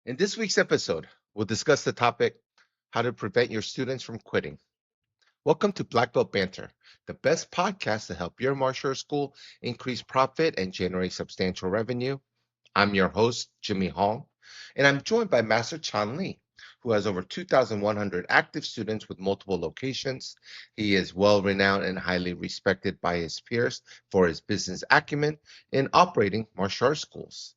In this week's episode, we'll discuss the topic how to prevent your students from quitting. Welcome to Black Belt Banter, the best podcast to help your martial arts school increase profit and generate substantial revenue. I'm your host, Jimmy Hong, and I'm joined by Master Chan Lee, who has over 2,100 active students with multiple locations. He is well renowned and highly respected by his peers for his business acumen in operating martial arts schools,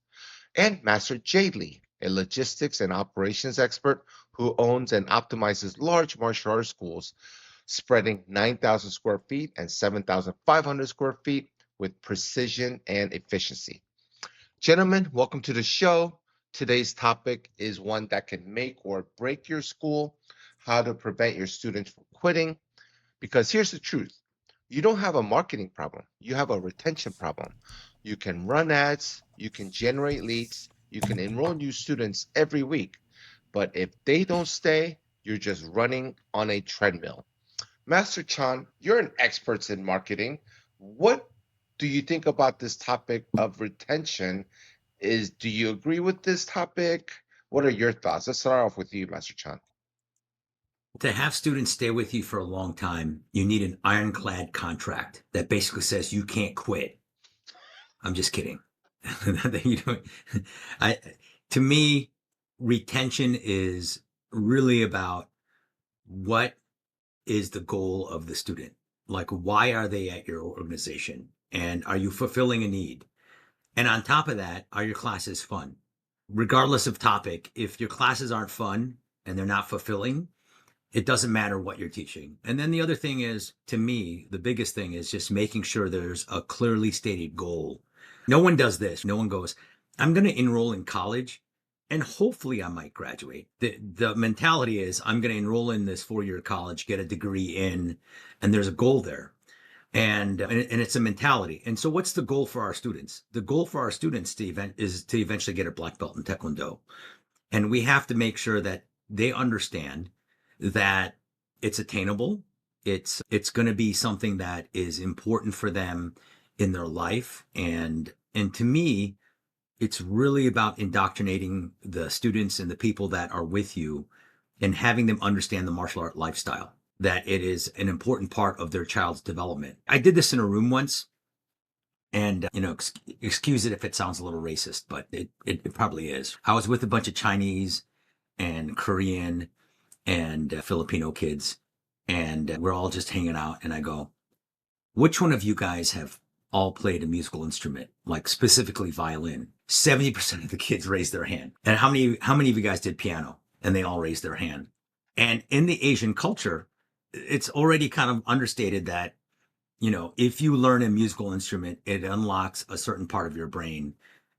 and Master Jay Lee, a logistics and operations expert who owns and optimizes large martial arts schools spreading 9,000 square feet and 7,500 square feet with precision and efficiency. Gentlemen, welcome to the show. Today's topic is one that can make or break your school, how to prevent your students from quitting. Because here's the truth, you don't have a marketing problem, you have a retention problem. You can run ads, you can generate leads, you can enroll new students every week. But if they don't stay, you're just running on a treadmill. Master Chan, you're an expert in marketing. What do you think about this topic of retention? Do you agree with this topic? What are your thoughts? Let's start off with you, Master Chan. To have students stay with you for a long time, you need an ironclad contract that basically says you can't quit. I'm just kidding. I, to me, retention is really about what is the goal of the student? Like, why are they at your organization? And are you fulfilling a need? And on top of that, are your classes fun? Regardless of topic, if your classes aren't fun and they're not fulfilling, it doesn't matter what you're teaching. And then the other thing is, to me, the biggest thing is just making sure there's a clearly stated goal. No one does this. No one goes, I'm going to enroll in college and hopefully I might graduate. The mentality is I'm going to enroll in this 4-year college, get a degree in, and there's a goal there. And it's a mentality. And so what's the goal for our students? The goal for our students is to eventually get a black belt in Taekwondo. And we have to make sure that they understand that it's attainable. It's going to be something that is important for them in their life. And to me, it's really about indoctrinating the students and the people that are with you and having them understand the martial art lifestyle, that it is an important part of their child's development. I did this in a room once, and, excuse it if it sounds a little racist, but it probably is. I was with a bunch of Chinese and Korean and Filipino kids, and we're all just hanging out. And I go, which one of you guys have all played a musical instrument, like specifically violin? 70% of the kids raised their hand. And how many of you guys did piano? And they all raised their hand. And in the Asian culture, it's already kind of understated that, if you learn a musical instrument, it unlocks a certain part of your brain.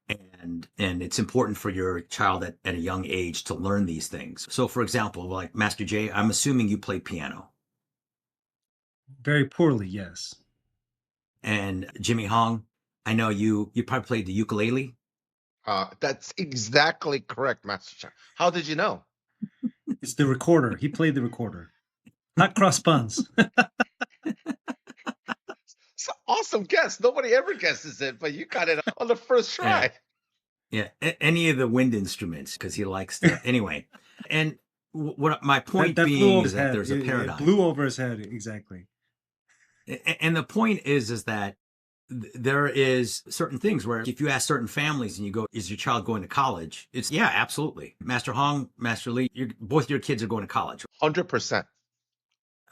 And it's important for your child at a young age to learn these things. So, for example, like Master Jay, I'm assuming you play piano. Very poorly, yes. And Jimmy Hong, I know you probably played the ukulele. That's exactly correct, Master Chan. How did you know? It's the recorder. He played the recorder, not cross buns. It's an awesome guess. Nobody ever guesses it, but you got it on the first try. Yeah. Any of the wind instruments, because he likes that. Anyway, and what my point being is that there's a paradigm. It blew over his head, exactly. And the point is that there is certain things where if you ask certain families and you go, is your child going to college? It's, yeah, absolutely. Master Hong, Master Lee, both your kids are going to college. 100%.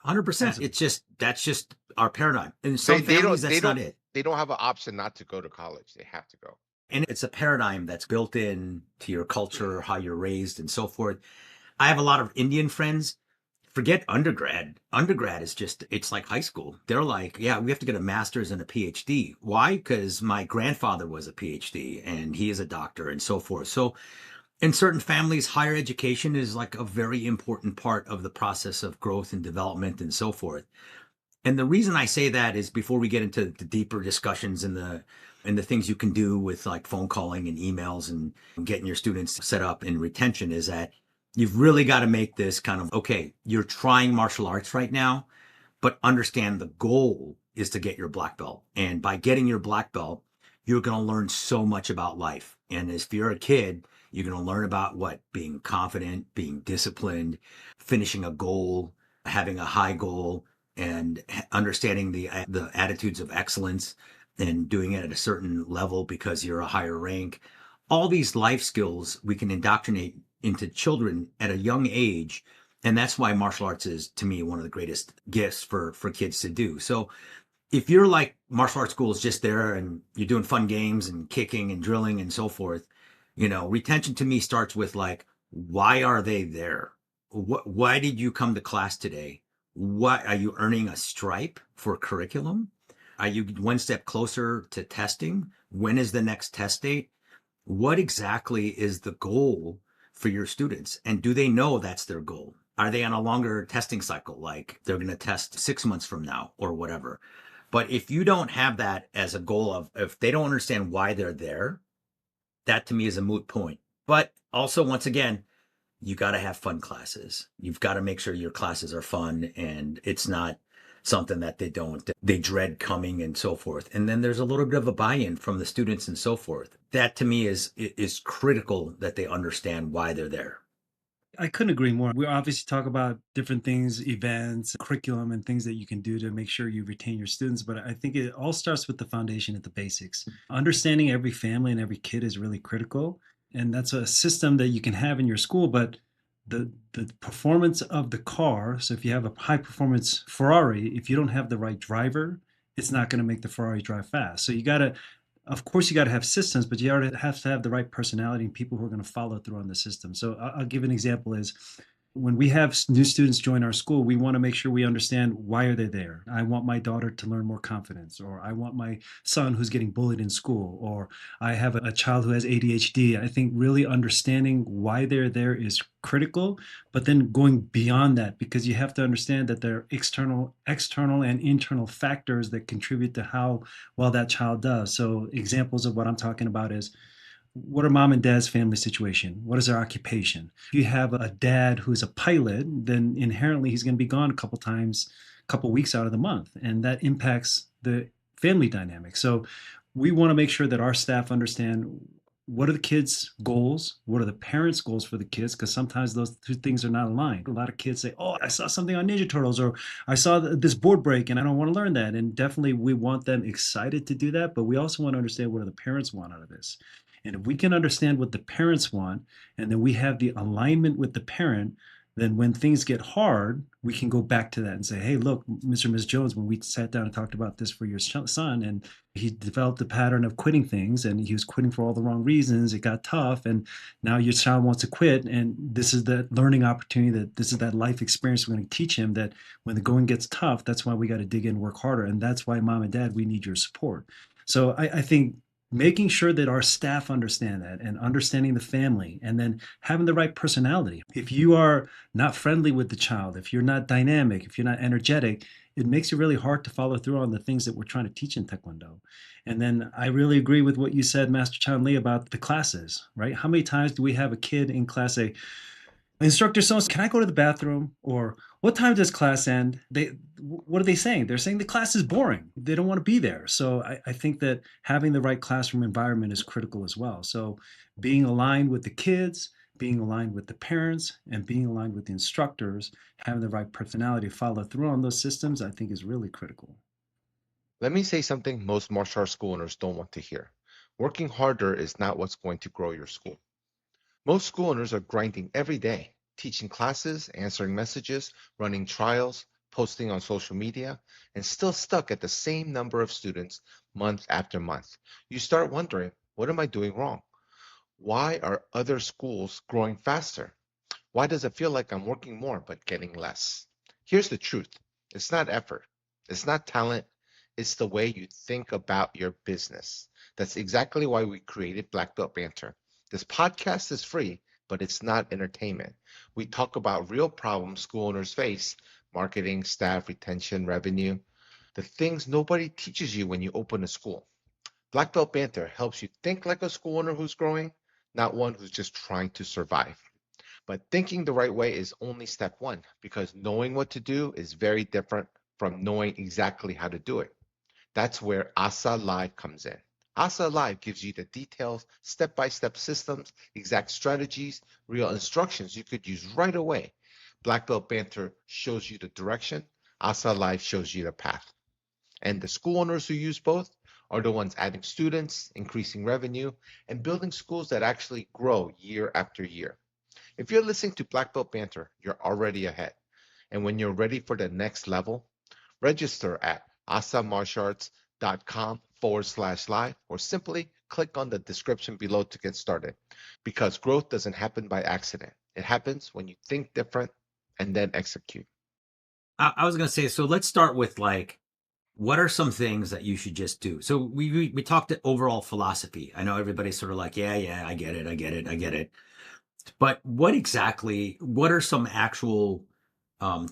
100%. That's just our paradigm. And some families, that's not it. They don't have an option not to go to college. They have to go. And it's a paradigm that's built in to your culture, how you're raised and so forth. I have a lot of Indian friends. Forget undergrad. Undergrad is it's like high school. They're like, yeah, we have to get a master's and a PhD. Why? Because my grandfather was a PhD and he is a doctor and so forth. So in certain families, higher education is like a very important part of the process of growth and development and so forth. And the reason I say that is before we get into the deeper discussions and the things you can do with like phone calling and emails and getting your students set up in retention is that you've really got to make this kind of, okay, you're trying martial arts right now, but understand the goal is to get your black belt. And by getting your black belt, you're going to learn so much about life. And if you're a kid, You're going to learn about what being confident, being disciplined, finishing a goal, having a high goal, and understanding the attitudes of excellence and doing it at a certain level because you're a higher rank. All these life skills we can indoctrinate into children at a young age, and that's why martial arts is, to me, one of the greatest gifts for kids to do. So if you're like martial arts school is just there and you're doing fun games and kicking and drilling and so forth, retention to me starts with like, why are they there? Why did you come to class today? What are you earning a stripe for curriculum? Are you one step closer to testing? When is the next test date? What exactly is the goal for your students? And do they know that's their goal? Are they on a longer testing cycle? Like they're going to test 6 months from now or whatever. But if you don't have that as a goal of, if they don't understand why they're there, that to me is a moot point. But also, once again, you got to have fun classes. You've got to make sure your classes are fun and it's not something that they dread coming and so forth. And then there's a little bit of a buy-in from the students and so forth. That to me is critical, that they understand why they're there. I couldn't agree more. We obviously talk about different things, events, curriculum, and things that you can do to make sure you retain your students. But I think it all starts with the foundation at the basics. Understanding every family and every kid is really critical. And that's a system that you can have in your school. But the performance of the car, so if you have a high performance Ferrari, if you don't have the right driver, it's not going to make the Ferrari drive fast. So you got to, of course, you got to have systems, but you already have to have the right personality and people who are going to follow through on the system. So I'll give an example is when we have new students join our school, we want to make sure we understand why are they there. I want my daughter to learn more confidence, or I want my son who's getting bullied in school, or I have a child who has ADHD. I think really understanding why they're there is critical, but then going beyond that, because you have to understand that there are external and internal factors that contribute to how well that child does. So examples of what I'm talking about is, what are mom and dad's family situation? What is their occupation? If you have a dad who's a pilot, then inherently he's going to be gone a couple times, a couple weeks out of the month, and that impacts the family dynamic. So we want to make sure that our staff understand what are the kids' goals, what are the parents' goals for the kids, because sometimes those two things are not aligned. A lot of kids say, "Oh, I saw something on Ninja Turtles," or "I saw this board break and I don't want to learn that." And definitely we want them excited to do that, but we also want to understand what do the parents want out of this. And if we can understand what the parents want, and then we have the alignment with the parent, then when things get hard, we can go back to that and say, hey, look, Mr. and Ms. Jones, when we sat down and talked about this for your son, and he developed a pattern of quitting things, and he was quitting for all the wrong reasons, it got tough, and now your child wants to quit. And this is the learning opportunity, that this is that life experience we're going to teach him, that when the going gets tough, that's why we got to dig in and work harder. And that's why mom and dad, we need your support. So I think making sure that our staff understand that, and understanding the family, and then having the right personality. If you are not friendly with the child, if you're not dynamic, if you're not energetic, it makes it really hard to follow through on the things that we're trying to teach in Taekwondo. And then I really agree with what you said, Master Chan Lee, about the classes, right? How many times do we have a kid in class say, instructor so can I go to the bathroom? Or what time does class end? What are they saying? They're saying the class is boring. They don't want to be there. So I think that having the right classroom environment is critical as well. So being aligned with the kids, being aligned with the parents, and being aligned with the instructors, having the right personality to follow through on those systems, I think is really critical. Let me say something most martial arts school owners don't want to hear. Working harder is not what's going to grow your school. Most school owners are grinding every day, teaching classes, answering messages, running trials, posting on social media, and still stuck at the same number of students month after month. You start wondering, what am I doing wrong? Why are other schools growing faster? Why does it feel like I'm working more but getting less? Here's the truth. It's not effort. It's not talent. It's the way you think about your business. That's exactly why we created Black Belt Banter. This podcast is free, but it's not entertainment. We talk about real problems school owners face: marketing, staff, retention, revenue, the things nobody teaches you when you open a school. Black Belt Banter helps you think like a school owner who's growing, not one who's just trying to survive. But thinking the right way is only step one, because knowing what to do is very different from knowing exactly how to do it. That's where Asa Live comes in. Asa Live gives you the details, step-by-step systems, exact strategies, real instructions you could use right away. Black Belt Banter shows you the direction. Asa Live shows you the path. And the school owners who use both are the ones adding students, increasing revenue, and building schools that actually grow year after year. If you're listening to Black Belt Banter, you're already ahead. And when you're ready for the next level, register at asamartialarts.com/live or simply click on the description below to get started. Because growth doesn't happen by accident, it happens when you think different and then execute. I was going to say, so let's start with like, what are some things that you should just do? So we talked overall philosophy. I know everybody's sort of like, yeah, I get it, I get it, I get it. But what are some actual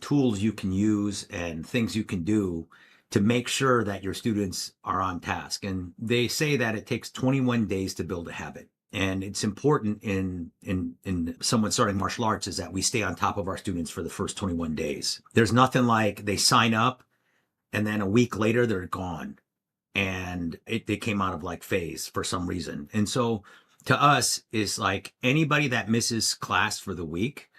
tools you can use and things you can do to make sure that your students are on task? And they say that it takes 21 days to build a habit. And it's important in someone starting martial arts is that we stay on top of our students for the first 21 days. There's nothing like they sign up and then a week later they're gone and they came out of like phase for some reason. And so to us is like anybody that misses class for the week,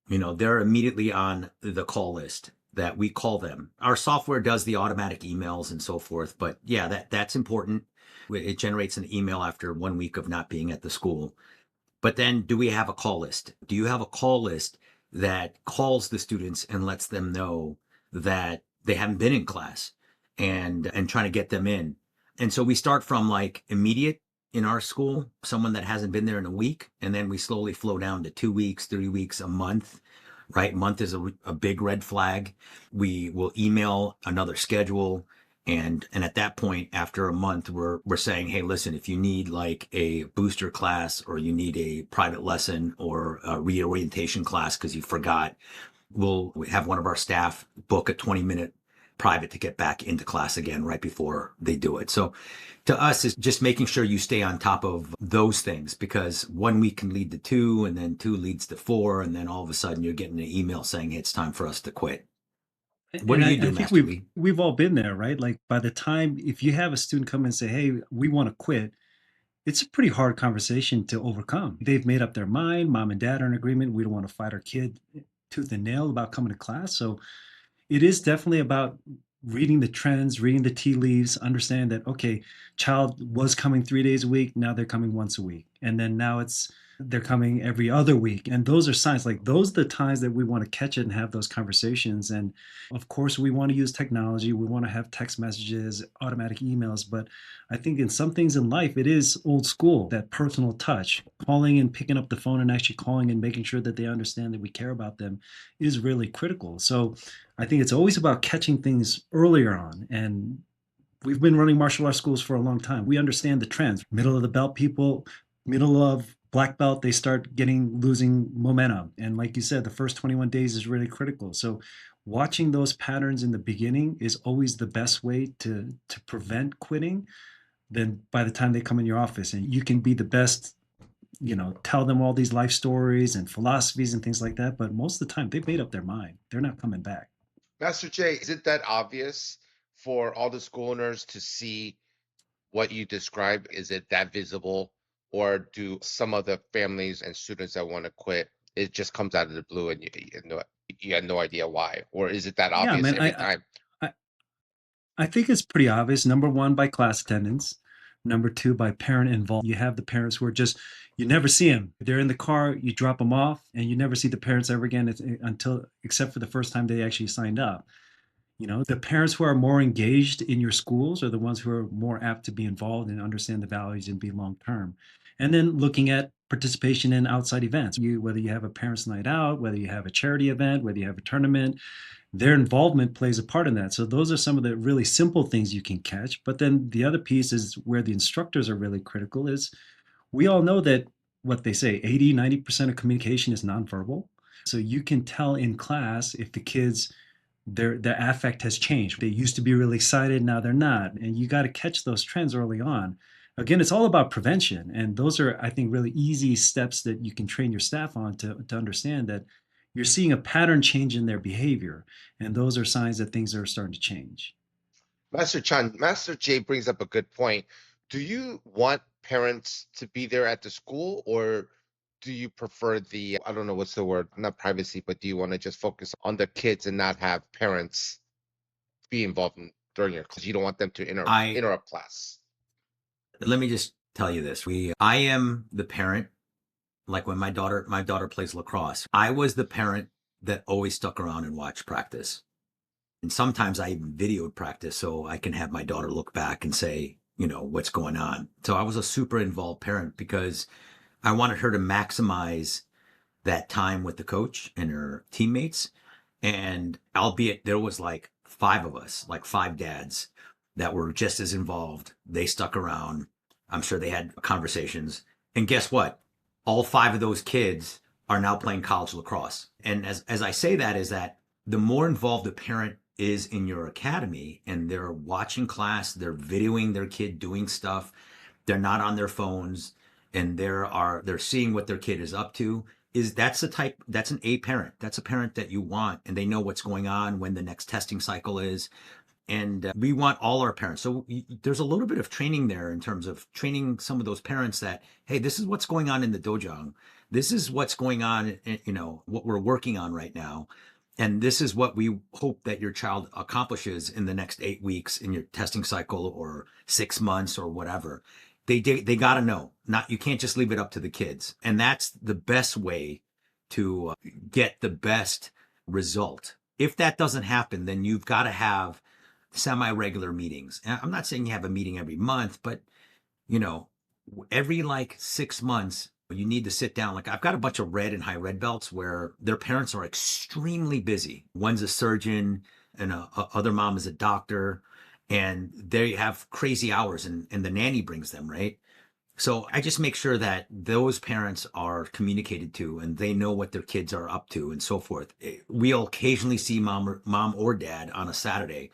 they're immediately on the call list that we call them. Our software does the automatic emails and so forth, but yeah, that's important. It generates an email after 1 week of not being at the school. But then do we have a call list? Do you have a call list that calls the students and lets them know that they haven't been in class and trying to get them in? And so we start from like immediate in our school, someone that hasn't been there in a week, and then we slowly flow down to 2 weeks, 3 weeks, a month, right? Month is a big red flag. We will email another schedule. And at that point, after a month, we're saying, hey, listen, if you need like a booster class or you need a private lesson or a reorientation class because you forgot, we'll have one of our staff book a 20-minute private to get back into class again right before they do it. So to us, is just making sure you stay on top of those things, because 1 week can lead to two, and then two leads to four, and then all of a sudden you're getting an email saying hey, it's time for us to quit. What And do I, you do, I think Master we've Lee? we've all been there, right? Like by the time if you have a student come and say, "Hey, we want to quit," it's a pretty hard conversation to overcome. They've made up their mind. Mom and dad are in agreement. We don't want to fight our kid tooth and nail about coming to class. So it is definitely about reading the trends, reading the tea leaves, understand that, okay, child was coming 3 days a week. Now they're coming once a week. And then now they're coming every other week. And those are signs, like those are the times that we want to catch it and have those conversations. And of course, we want to use technology. We want to have text messages, automatic emails. But I think in some things in life, it is old school, that personal touch, calling and picking up the phone and actually calling and making sure that they understand that we care about them is really critical. So I think it's always about catching things earlier on. And we've been running martial arts schools for a long time. We understand the trends. Middle of the belt people, middle of black belt, they start losing momentum. And like you said, the first 21 days is really critical. So watching those patterns in the beginning is always the best way to prevent quitting. Then by the time they come in your office, and you can be the best, tell them all these life stories and philosophies and things like that. But most of the time they've made up their mind. They're not coming back. Master Jay, is it that obvious for all the school owners to see what you described? Is it that visible? Or do some of the families and students that want to quit, it just comes out of the blue and you had no idea why? Or is it that Yeah, obvious man. every time? I I think it's pretty obvious. Number one, by class attendance. Number two, by parent involvement. You have the parents who are just, you never see them. They're in the car, you drop them off, and you never see the parents ever again until, except for the first time they actually signed up. The parents who are more engaged in your schools are the ones who are more apt to be involved and understand the values and be long term. And then looking at participation in outside events, whether you have a parents' night out, whether you have a charity event, whether you have a tournament, their involvement plays a part in that. So those are some of the really simple things you can catch. But then the other piece is where the instructors are really critical is we all know that what they say 80-90% of communication is nonverbal. So you can tell in class if the kids their affect has changed. They used to be really excited, now they're not. And you got to catch those trends early on. Again, it's all about prevention. And those are, I think, really easy steps that you can train your staff on to understand that you're seeing a pattern change in their behavior. And those are signs that things are starting to change. Master Chan, Master Jay brings up a good point. Do you want parents to be there at the school, or do you prefer the, I don't know what's the word, not privacy, but do you want to just focus on the kids and not have parents be involved during your class? You don't want them to I interrupt class. Let me just tell you this. I am the parent, like when my daughter plays lacrosse. I was the parent that always stuck around and watched practice. And sometimes I even videoed practice so I can have my daughter look back and say, what's going on. So I was a super involved parent because I wanted her to maximize that time with the coach and her teammates. And albeit there was like five of us, like five dads that were just as involved. They stuck around. I'm sure they had conversations. And guess what? All five of those kids are now playing college lacrosse. And as I say that is that the more involved a parent is in your academy and they're watching class, they're videoing their kid doing stuff, they're not on their phones, and they're seeing what their kid is up to, that's an A parent. That's a parent that you want, and they know what's going on, when the next testing cycle is. And we want all our parents. So there's a little bit of training there in terms of training some of those parents that, hey, this is what's going on in the dojang. This is what's going on, what we're working on right now. And this is what we hope that your child accomplishes in the next 8 weeks in your testing cycle, or 6 months, or whatever. They got to know. Not, you can't just leave it up to the kids. And that's the best way to get the best result. If that doesn't happen, then you've got to have semi-regular meetings. And I'm not saying you have a meeting every month, but every like 6 months, you need to sit down. Like, I've got a bunch of red and high red belts where their parents are extremely busy. One's a surgeon, and other mom is a doctor, and they have crazy hours, and the nanny brings them, right? So I just make sure that those parents are communicated to and they know what their kids are up to and so forth. We'll occasionally see mom or dad on a Saturday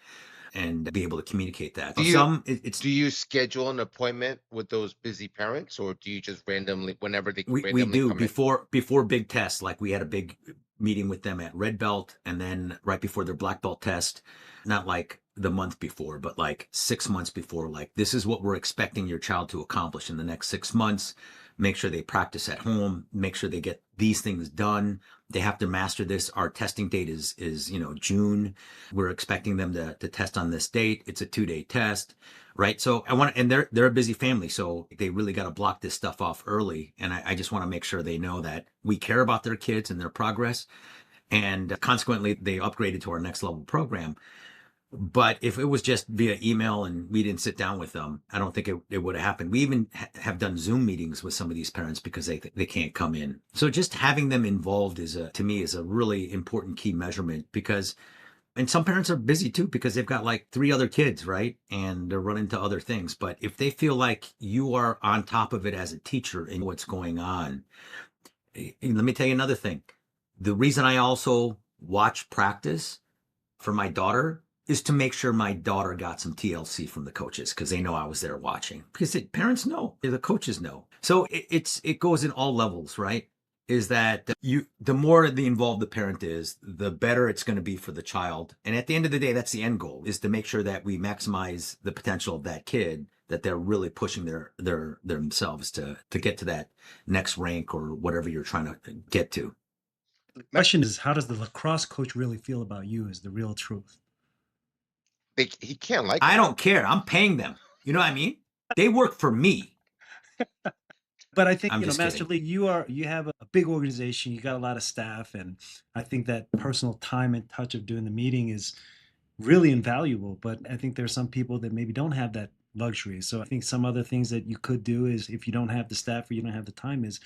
and be able to communicate that. Do you It's do you schedule an appointment with those busy parents, or do you just randomly, whenever they we randomly do come in? before big tests. Like, we had a big meeting with them at red belt, and then right before their black belt test, not like the month before, but like 6 months before. Like, this is what we're expecting your child to accomplish in the next 6 months. Make sure they practice at home, make sure they get these things done. They have to master this. Our testing date is June. We're expecting them to test on this date. It's a 2-day test, right? So and they're a busy family, so they really got to block this stuff off early. And I just want to make sure they know that we care about their kids and their progress. And consequently, they upgraded to our next level program. But if it was just via email and we didn't sit down with them, I don't think it would have happened. We even have done Zoom meetings with some of these parents because they can't come in. So just having them involved to me is a really important key measurement, because, and some parents are busy too because they've got like 3 other kids, right? And they're running to other things. But if they feel like you are on top of it as a teacher and what's going on, let me tell you another thing. The reason I also watch practice for my daughter is to make sure my daughter got some TLC from the coaches, because they know I was there watching. Because parents know, the coaches know. So it goes in all levels, right? Is that the more involved the parent is, the better it's going to be for the child. And at the end of the day, that's the end goal, is to make sure that we maximize the potential of that kid, that they're really pushing themselves to get to that next rank or whatever you're trying to get to. The question is, how does the lacrosse coach really feel about you is the real truth. He can't like I it. don't care. I'm paying them. You know what I mean? They work for me. But I think, I'm just Master kidding. Lee, you have a big organization, you got a lot of staff, and I think that personal time and touch of doing the meeting is really invaluable. But I think there's some people that maybe don't have that luxury. So I think some other things that you could do is, if you don't have the staff or you don't have the time, is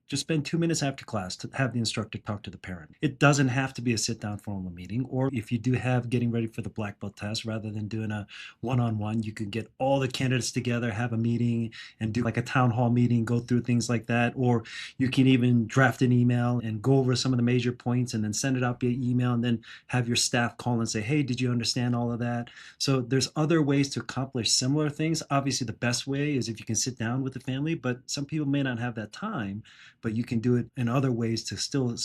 just spend 2 minutes after class to have the instructor talk to the parent. It doesn't have to be a sit-down formal meeting. Or if you do have getting ready for the black belt test, rather than doing a one-on-one, you could get all the candidates together, have a meeting, and do like a town hall meeting, go through things like that. Or you can even draft an email and go over some of the major points and then send it out via email, and then have your staff call and say, hey, did you understand all of that? So there's other ways to accomplish similar things. Obviously, the best way is if you can sit down with the family, but some people may not have that time, but you can do it in other ways to still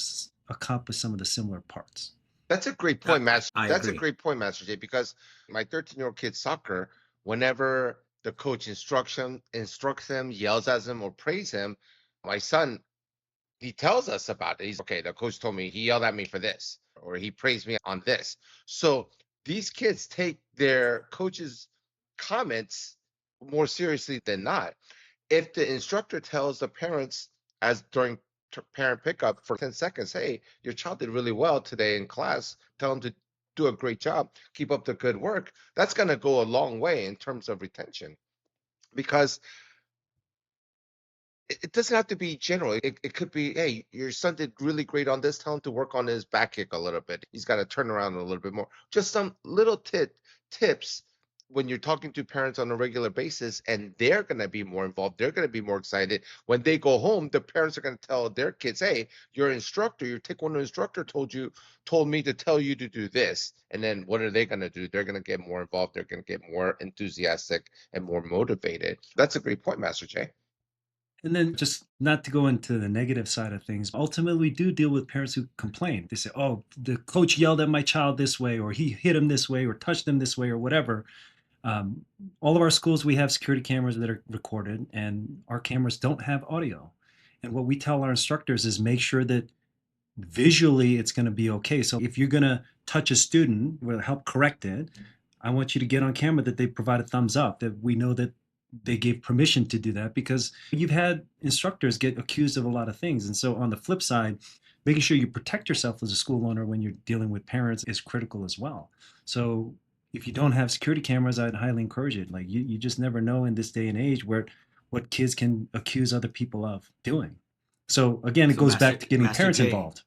accomplish some of the similar parts. That's a great point, Master. I That's a agree. great point, Master J, because my 13-year-old kid's soccer, whenever the coach instructs him, yells at him, or praise him. My son, he tells us about it. He's okay. The coach told me he yelled at me for this, or he praised me on this. So these kids take their coach's comments more seriously than not. If the instructor tells the parents, as during parent pickup for 10 seconds, hey, your child did really well today in class, tell them to do a great job, keep up the good work, that's going to go a long way in terms of retention, because it doesn't have to be general. It could be, hey, your son did really great on this. Tell him to work on his back kick a little bit. He's got to turn around a little bit more. Just some little tips when you're talking to parents on a regular basis, and they're going to be more involved. They're going to be more excited. When they go home, the parents are going to tell their kids, hey, your instructor, your taekwondo instructor told me to tell you to do this. And then what are they going to do? They're going to get more involved. They're going to get more enthusiastic and more motivated. That's a great point, Master Jay. And then just not to go into the negative side of things, ultimately we do deal with parents who complain. They say, oh, the coach yelled at my child this way, or he hit him this way, or touched him this way, or whatever. All of our schools, we have security cameras that are recorded, and our cameras don't have audio. And what we tell our instructors is make sure that visually it's going to be okay. So if you're going to touch a student or help correct it, I want you to get on camera that they provide a thumbs up, that we know that they gave permission to do that, because you've had instructors get accused of a lot of things. And so on the flip side, making sure you protect yourself as a school owner when you're dealing with parents is critical as well. So if you don't have security cameras, I'd highly encourage it. Like you just never know in this day and age what kids can accuse other people of doing. So again, it goes back to getting parents involved.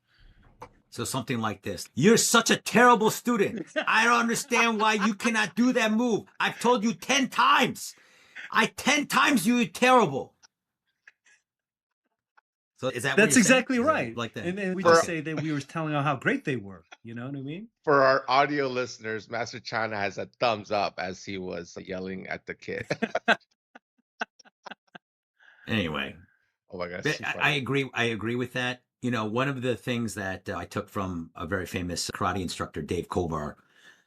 So something like this. You're such a terrible student. I don't understand why you cannot do that move. I've told you 10 times. 10 times you're terrible. So is that That's exactly right. Like that? And then we just say that we were telling them how great they were. You know what I mean? For our audio listeners, Master China has a thumbs up as he was yelling at the kid. Anyway. Oh my gosh. I agree. I agree with that. You know, one of the things that I took from a very famous karate instructor, Dave Kovar,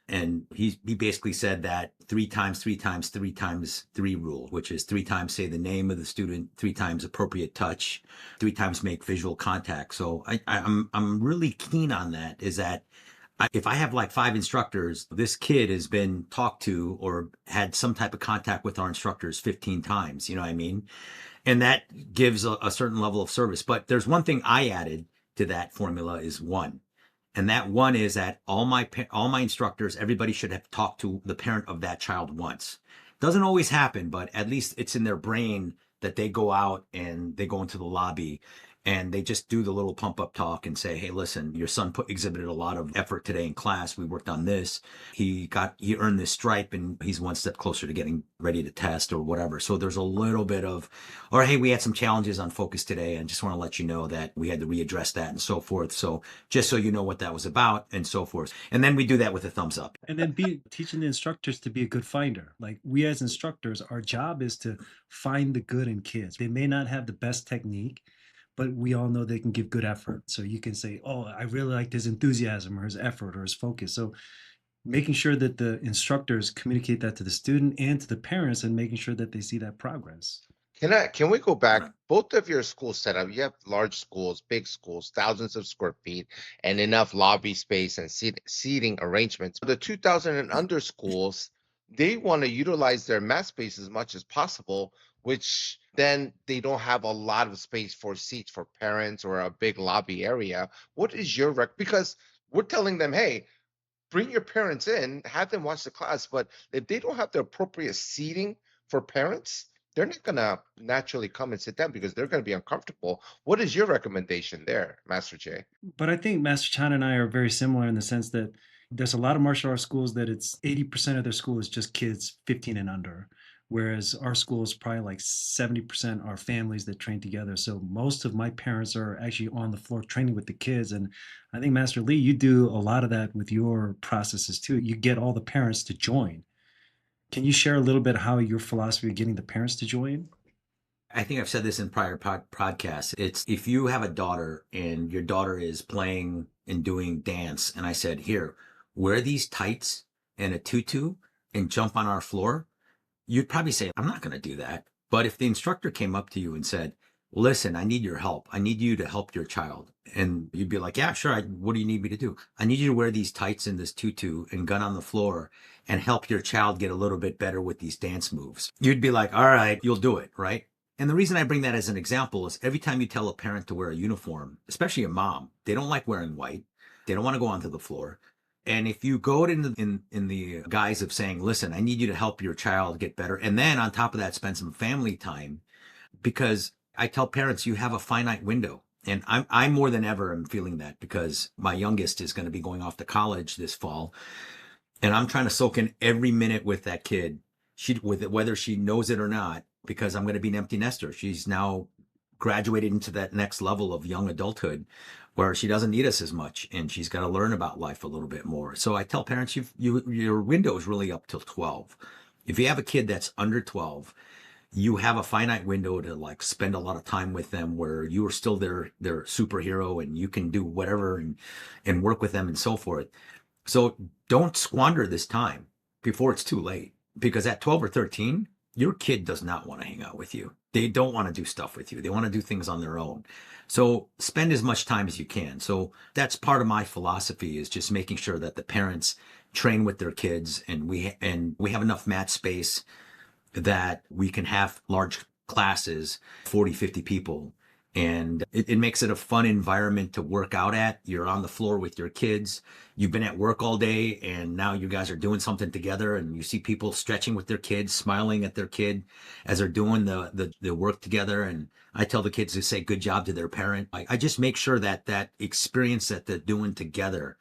and he basically said that 3 times 3 times 3 times 3 rule, which is 3 times say the name of the student, 3 times appropriate touch, 3 times make visual contact. So I'm really keen on that. Is that if I have like 5 instructors, this kid has been talked to or had some type of contact with our instructors 15 times. You know what I mean? And that gives a certain level of service. But there's one thing I added to that formula is 1. And that 1 is that all my instructors, everybody should have talked to the parent of that child once. Doesn't always happen, but at least it's in their brain that they go out and they go into the lobby and they just do the little pump up talk and say, hey, listen, your son exhibited a lot of effort today in class. We worked on this. He earned this stripe and he's one step closer to getting ready to test or whatever. So there's a little bit of, or hey, we had some challenges on focus today and just want to let you know that we had to readdress that and so forth. So just so you know what that was about and so forth. And then we do that with a thumbs up. And then teaching the instructors to be a good finder. Like we as instructors, our job is to find the good in kids. They may not have the best technique, but we all know they can give good effort. So you can say, oh, I really liked his enthusiasm or his effort or his focus. So making sure that the instructors communicate that to the student and to the parents and making sure that they see that progress. Can we go back? Both of your school setup, you have large schools, big schools, thousands of square feet, and enough lobby space and seating arrangements. The 2,000 and under schools, they want to utilize their mat space as much as possible, which then they don't have a lot of space for seats for parents or a big lobby area. What is your because we're telling them, hey, bring your parents in, have them watch the class, but if they don't have the appropriate seating for parents, they're not going to naturally come and sit down because they're going to be uncomfortable. What is your recommendation there, Master Jay? But I think Master Chan and I are very similar in the sense that there's a lot of martial arts schools that it's 80% of their school is just kids 15 and under. Whereas our school is probably like 70% are families that train together. So most of my parents are actually on the floor training with the kids. And I think Master Lee, you do a lot of that with your processes too. You get all the parents to join. Can you share a little bit how your philosophy of getting the parents to join? I think I've said this in prior podcasts. It's if you have a daughter and your daughter is playing and doing dance, and I said, here, wear these tights and a tutu and jump on our floor. you'd probably say, I'm not going to do that. But if the instructor came up to you and said, listen, I need your help. I need you to help your child. And you'd be like, yeah, sure. What do you need me to do? I need you to wear these tights and this tutu and gun on the floor and help your child get a little bit better with these dance moves. You'd be like, all right, you'll do it, right? And the reason I bring that as an example is every time you tell a parent to wear a uniform, especially a mom, they don't like wearing white. They don't want to go onto the floor. And if you go in the guise of saying, listen, I need you to help your child get better. And then on top of that, spend some family time, because I tell parents you have a finite window. And I'm more than ever am feeling that because my youngest is going to be going off to college this fall. And I'm trying to soak in every minute with that kid, whether she knows it or not, because I'm going to be an empty nester. She's now graduated into that next level of young adulthood where she doesn't need us as much and she's got to learn about life a little bit more. So I tell parents, your window is really up till 12. If you have a kid that's under 12, you have a finite window to like spend a lot of time with them where you are still their superhero and you can do whatever and work with them and so forth. So don't squander this time before it's too late, because at 12 or 13, your kid does not want to hang out with you. They don't want to do stuff with you. They want to do things on their own. So spend as much time as you can. So that's part of my philosophy, is just making sure that the parents train with their kids, and we have enough mat space that we can have large classes, 40, 50 people. And it makes it a fun environment to work out at. You're on the floor with your kids. You've been at work all day and now you guys are doing something together, and you see people stretching with their kids, smiling at their kid as they're doing the work together. And I tell the kids to say good job to their parent. I just make sure that that experience that they're doing together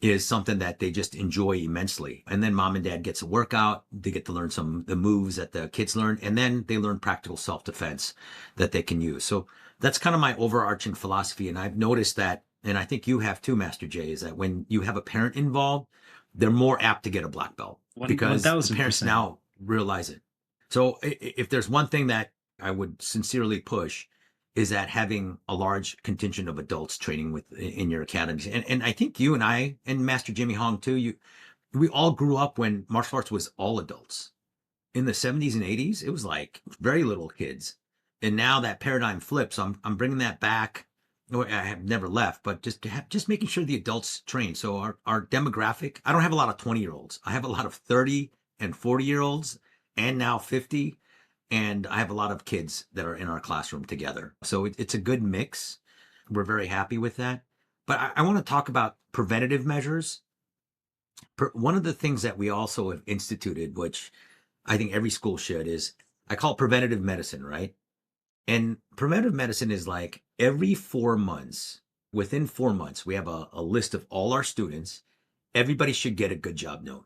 is something that they just enjoy immensely. And then mom and dad gets a workout. They get to learn some of the moves that the kids learn, and then they learn practical self-defense that they can use. So that's kind of my overarching philosophy. And I've noticed that, and I think you have too, Master J, is that when you have a parent involved, they're more apt to get a black belt because the parents 1000%. now realize it. So if there's one thing that I would sincerely push, is that having a large contingent of adults training with in your academies. And I think you and I and Master Jimmy Hong too, we all grew up when martial arts was all adults. In the 70s and 80s, it was like very little kids. And now that paradigm flips. I'm bringing that back. I have never left, but just making sure the adults train. So our demographic, I don't have a lot of 20-year-olds. I have a lot of 30 and 40-year-olds and now 50. And I have a lot of kids that are in our classroom together. So it's a good mix. We're very happy with that. But I want to talk about preventative measures. One of the things that we also have instituted, which I think every school should, is I call it preventative medicine, right? And preventative medicine is like every 4 months, within 4 months, we have a list of all our students. Everybody should get a good job note.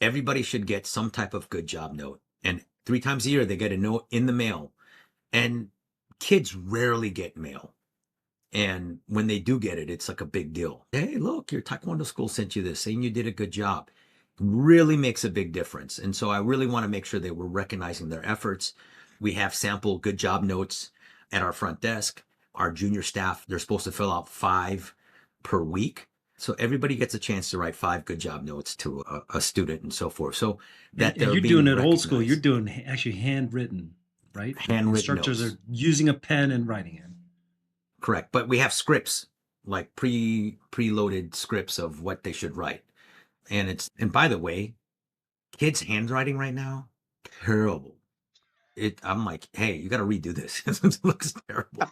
Everybody should get some type of good job note. And 3 times a year, they get a note in the mail. And kids rarely get mail. And when they do get it, it's like a big deal. Hey, look, your Taekwondo school sent you this, saying you did a good job. Really makes a big difference. And so I really want to make sure that we're recognizing their efforts. We have sample good job notes at our front desk. Our junior staff, they're supposed to fill out 5 per week. So everybody gets a chance to write 5 good job notes to a student and so forth. So that And they're you're doing being it old school. You're recognized. doing actually handwritten, right? The Handwritten instructors notes. are using a pen and writing it. Correct. But we have scripts, like preloaded scripts of what they should write. And by the way, kids' handwriting right now, terrible. I'm like, hey, you got to redo this. It looks terrible.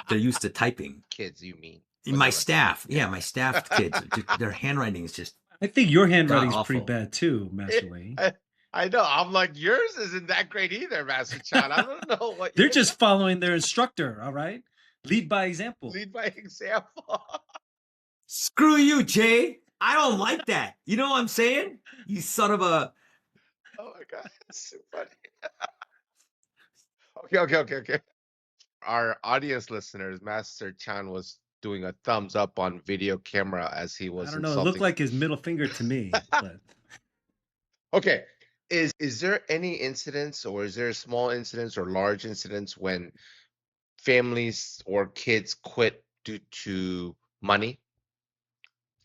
They're used to typing. Kids, you mean? My Whatever. staff, yeah, my staff kids, their handwriting is just I think your god handwriting's pretty awful. bad too, Master Wayne. I know. I'm like, yours isn't that great either, Master Chan. I don't know what They're you're just following their instructor, all right? Lead by example. lead by example. Screw you, Jay. I don't like that. You know what I'm saying? You son of a. Oh my god, it's so funny. Okay. Our audience listeners, Master Chan was doing a thumbs up on video camera as he I was don't know. It looked insulting. like his middle finger to me, but Okay. Is there any incidents, or is there small incidents or large incidents when families or kids quit due to money?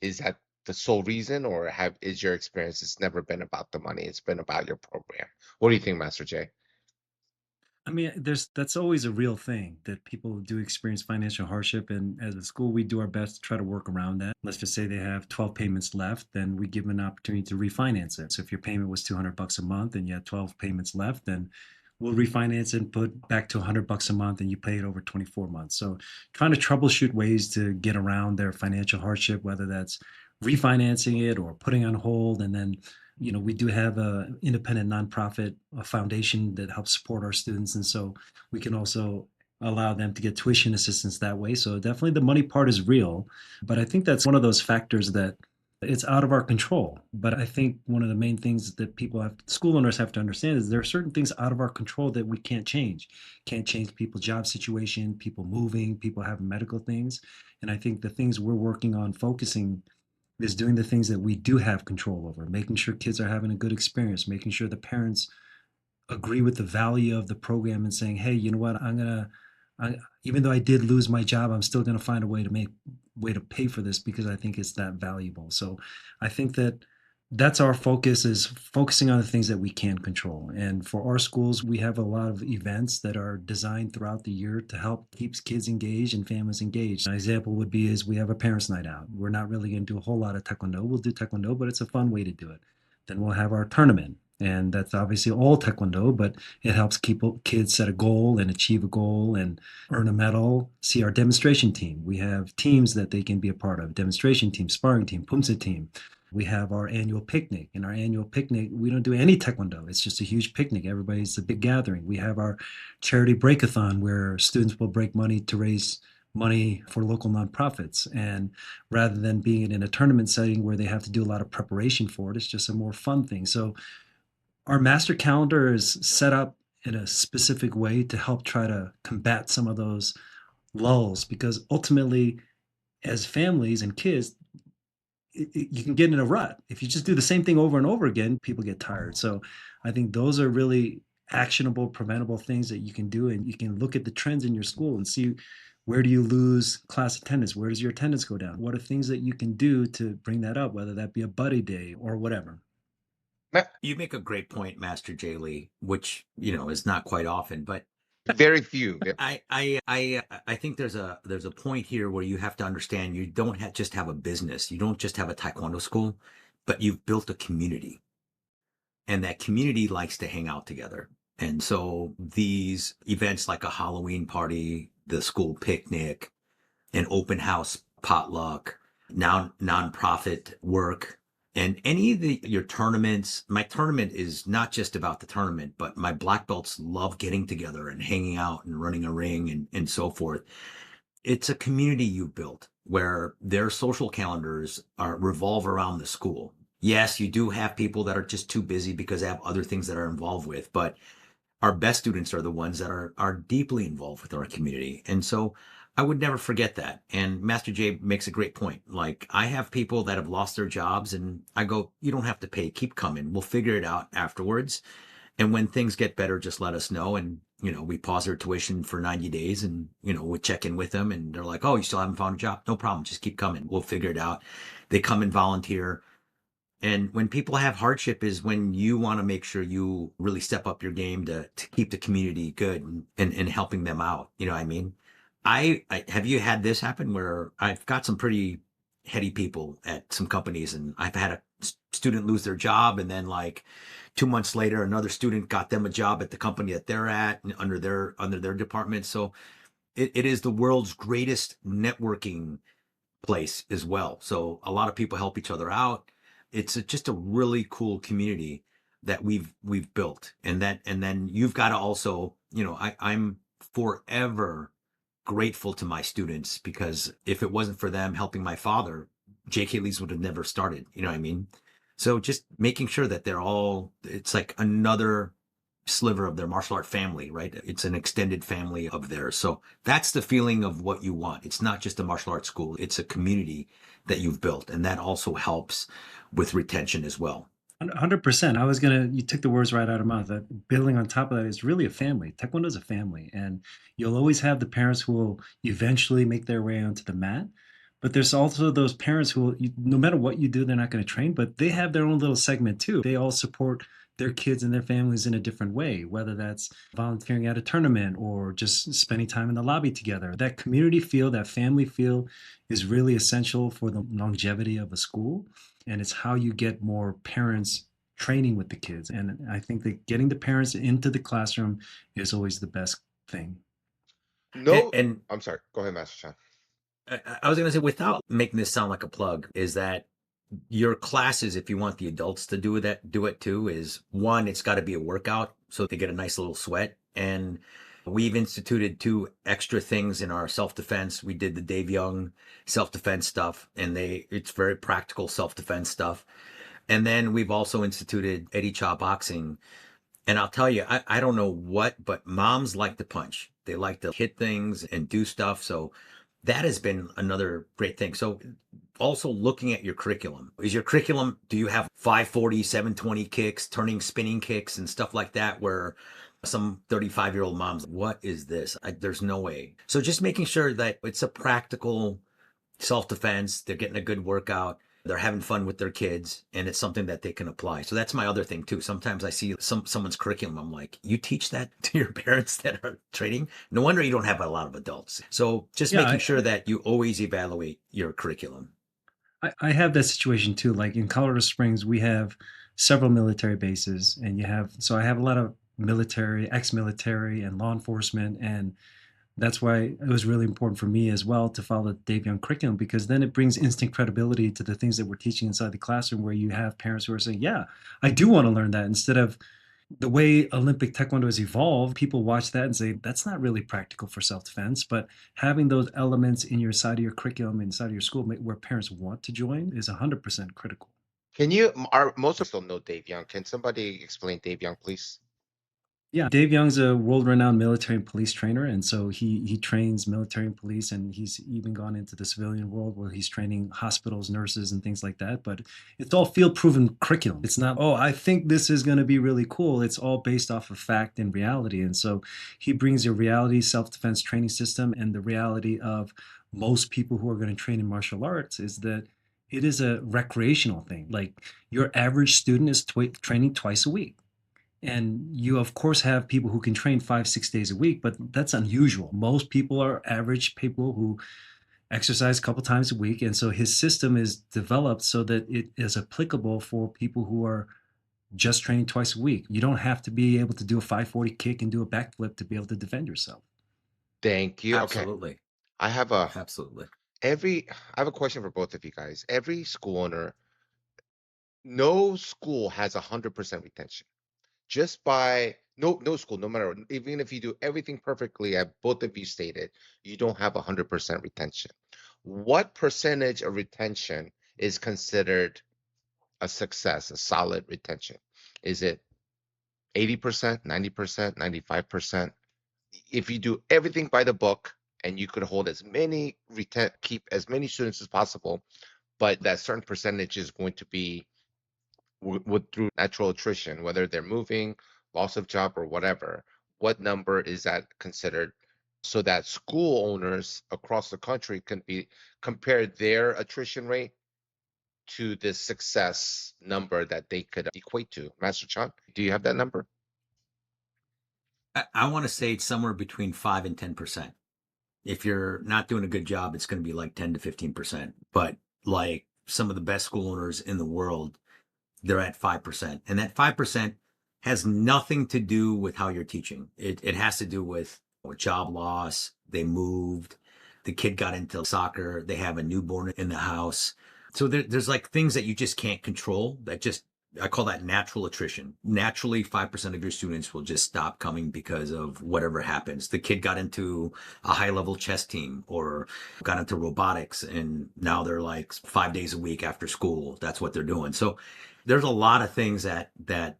Is that the sole reason, or is your experience it's never been about the money, it's been about your program? What do you think, Master J? I mean, that's always a real thing that people do experience financial hardship, and as a school, we do our best to try to work around that. Let's just say they have 12 payments left, then we give them an opportunity to refinance it. So if your payment was $200 a month and you had 12 payments left, then we'll refinance and put back to $100 a month, and you pay it over 24 months. So trying to troubleshoot ways to get around their financial hardship, whether that's refinancing it or putting on hold, and then we do have a independent nonprofit, a foundation that helps support our students, and so we can also allow them to get tuition assistance that way. So definitely the money part is real, but I think that's one of those factors that it's out of our control. But I think one of the main things that school owners have to understand is there are certain things out of our control that we can't change. Can't change people's job situation, people moving, people having medical things. And I think the things we're working on focusing is doing the things that we do have control over, making sure kids are having a good experience, making sure the parents agree with the value of the program and saying, hey, you know what, even though I did lose my job, I'm still going to find a way to pay for this because I think it's that valuable. So I think that's our focus, is focusing on the things that we can control. And for our schools, we have a lot of events that are designed throughout the year to help keeps kids engaged and families engaged. An example would be is we have a parents' night out. We're not really going to do a whole lot of taekwondo. We'll do taekwondo, but it's a fun way to do it. Then we'll have our tournament. And that's obviously all taekwondo, but it helps keep kids set a goal and achieve a goal and earn a medal. See our demonstration team. We have teams that they can be a part of: demonstration team, sparring team, pumsa team. We have our annual picnic. In our annual picnic, we don't do any taekwondo. It's just a huge picnic. Everybody's a big gathering. We have our charity breakathon where students will break money to raise money for local nonprofits. And rather than being in a tournament setting where they have to do a lot of preparation for it, it's just a more fun thing. So our master calendar is set up in a specific way to help try to combat some of those lulls, because ultimately, as families and kids, you can get in a rut. If you just do the same thing over and over again, people get tired. So I think those are really actionable, preventable things that you can do. And you can look at the trends in your school and see, where do you lose class attendance? Where does your attendance go down? What are things that you can do to bring that up, whether that be a buddy day or whatever? You make a great point, Master J. Lee, which, is not quite often, but Very few. Yeah. I think there's a point here where you have to understand you don't just have a business. You don't just have a taekwondo school, but you've built a community, and that community likes to hang out together. And so these events like a Halloween party, the school picnic, an open house potluck, now nonprofit work, and any of your tournaments. My tournament is not just about the tournament, but my black belts love getting together and hanging out and running a ring and so forth. It's a community you've built where their social calendars revolve around the school. Yes, you do have people that are just too busy because they have other things that are involved with, but our best students are the ones that are deeply involved with our community. And so I would never forget that. And Master J makes a great point. Like, I have people that have lost their jobs, and I go, you don't have to pay, keep coming. We'll figure it out afterwards. And when things get better, just let us know. And, we pause their tuition for 90 days, and, we check in with them, and they're like, oh, you still haven't found a job? No problem. Just keep coming. We'll figure it out. They come and volunteer. And when people have hardship is when you want to make sure you really step up your game to keep the community good, and helping them out. You know what I mean? I have you had this happen where I've got some pretty heady people at some companies, and I've had a student lose their job, and then like 2 months later, another student got them a job at the company that they're at under their department. So it is the world's greatest networking place as well. So a lot of people help each other out. It's just a really cool community that we've built, and then you've got to also, I'm forever grateful to my students, because if it wasn't for them helping my father, J.K. Lee's would have never started. You know what I mean? So just making sure that it's like another sliver of their martial art family, right? It's an extended family of theirs. So that's the feeling of what you want. It's not just a martial arts school, it's a community that you've built. And that also helps with retention as well. 100%. You took the words right out of my mouth. That building on top of that is really a family. Taekwondo is a family. And you'll always have the parents who will eventually make their way onto the mat. But there's also those parents who, no matter what you do, they're not going to train, but they have their own little segment too. They all support their kids and their families in a different way, whether that's volunteering at a tournament or just spending time in the lobby together. That community feel, that family feel is really essential for the longevity of a school. And it's how you get more parents training with the kids. And I think that getting the parents into the classroom is always the best thing. No, And I'm sorry. Go ahead, Master Chan. I was going to say, without making this sound like a plug, is that your classes, if you want the adults to do it too, is one, it's got to be a workout so they get a nice little sweat. And we've instituted two extra things in our self-defense. We did the Dave Young self-defense stuff, and it's very practical self-defense stuff. And then we've also instituted Eddie Cha boxing. And I'll tell you, I don't know what, but moms like to punch. They like to hit things and do stuff. So that has been another great thing. So also looking at your curriculum, do you have 540, 720 kicks, turning spinning kicks and stuff like that, where some 35-year-old mom's, what is this? There's no way. So just making sure that it's a practical self-defense, they're getting a good workout, they're having fun with their kids, and it's something that they can apply. So that's my other thing too. Sometimes I see someone's curriculum, I'm like, you teach that to your parents that are training? No wonder you don't have a lot of adults. So just Yeah, making sure that you always evaluate your curriculum. I have that situation too. Like in Colorado Springs, we have several military bases, and so I have a lot of military, ex-military, and law enforcement, and that's why it was really important for me as well to follow the Dave Young curriculum, because then it brings instant credibility to the things that we're teaching inside the classroom, where you have parents who are saying, "Yeah, I do want to learn that," instead of the way Olympic Taekwondo has evolved, people watch that and say, that's not really practical for self defense. But having those elements in your side of your curriculum, inside of your school, where parents want to join is 100% critical. Can you, are most of us don't know Dave Young. Can somebody explain Dave Young, please? Yeah, Dave Young's a world-renowned military and police trainer, and so he trains military and police, and he's even gone into the civilian world where he's training hospitals, nurses, and things like that. But it's all field-proven curriculum. It's not, oh, I think this is going to be really cool. It's all based off of fact and reality, and so he brings a reality self-defense training system, and the reality of most people who are going to train in martial arts is that it is a recreational thing. Like your average student is training twice a week. And you, of course, have people who can train 5, 6 days a week, but that's unusual. Most people are average people who exercise a couple times a week. And so his system is developed so that it is applicable for people who are just training twice a week. You don't have to be able to do a 540 kick and do a backflip to be able to defend yourself. Thank you. Okay. Absolutely. I have a Absolutely. I have a question for both of you guys. Every school owner, no school has 100% retention. Just by no school, no matter, even if you do everything perfectly, as both of you stated, you don't have 100% retention. What percentage of retention is considered a success, a solid retention? Is it 80%, 90%, 95%? If you do everything by the book and you could hold as many keep as many students as possible, but that certain percentage is going to be through natural attrition, whether they're moving, loss of job, or whatever, what number is that considered, so that school owners across the country can be compare their attrition rate to the success number that they could equate to? Master Chan, do you have that number? I want to say it's somewhere between 5 and 10%. If you're not doing a good job, it's going to be like 10 to 15%. But like some of the best school owners in the world, they're at 5%. And that 5% has nothing to do with how you're teaching. It has to do with job loss. They moved. The kid got into soccer. They have a newborn in the house. So there's like things that you just can't control that just, I call that natural attrition. Naturally, 5% of your students will just stop coming because of whatever happens. The kid got into a high level chess team or got into robotics, and now they're like 5 days a week after school. That's what they're doing. So there's a lot of things that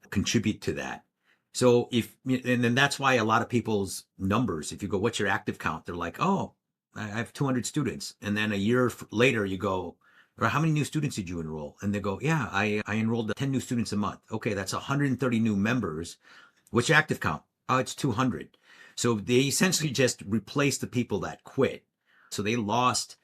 contribute to that. So and then that's why a lot of people's numbers, if you go, what's your active count? They're like, oh, I have 200 students. And then a year later you go, or how many new students did you enroll? And they go, yeah, I enrolled 10 new students a month. Okay, that's 130 new members. What's your active count? Oh, it's 200. So they essentially just replaced the people that quit. So they lost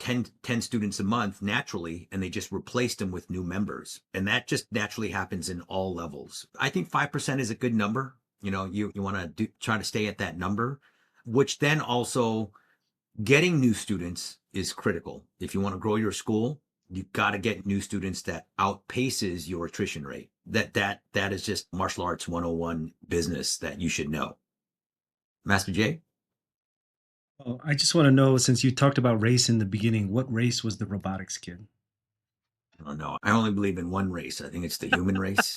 10 students a month naturally, and they just replaced them with new members. And that just naturally happens in all levels. I think 5% is a good number. You want to try to stay at that number, which then also getting new students is critical. If you want to grow your school, you've got to get new students that outpaces your attrition rate. That is just martial arts 101 business that you should know. Master J? Oh, I just want to know, since you talked about race in the beginning, what race was the robotics kid? I don't know. I only believe in one race. I think it's the human race.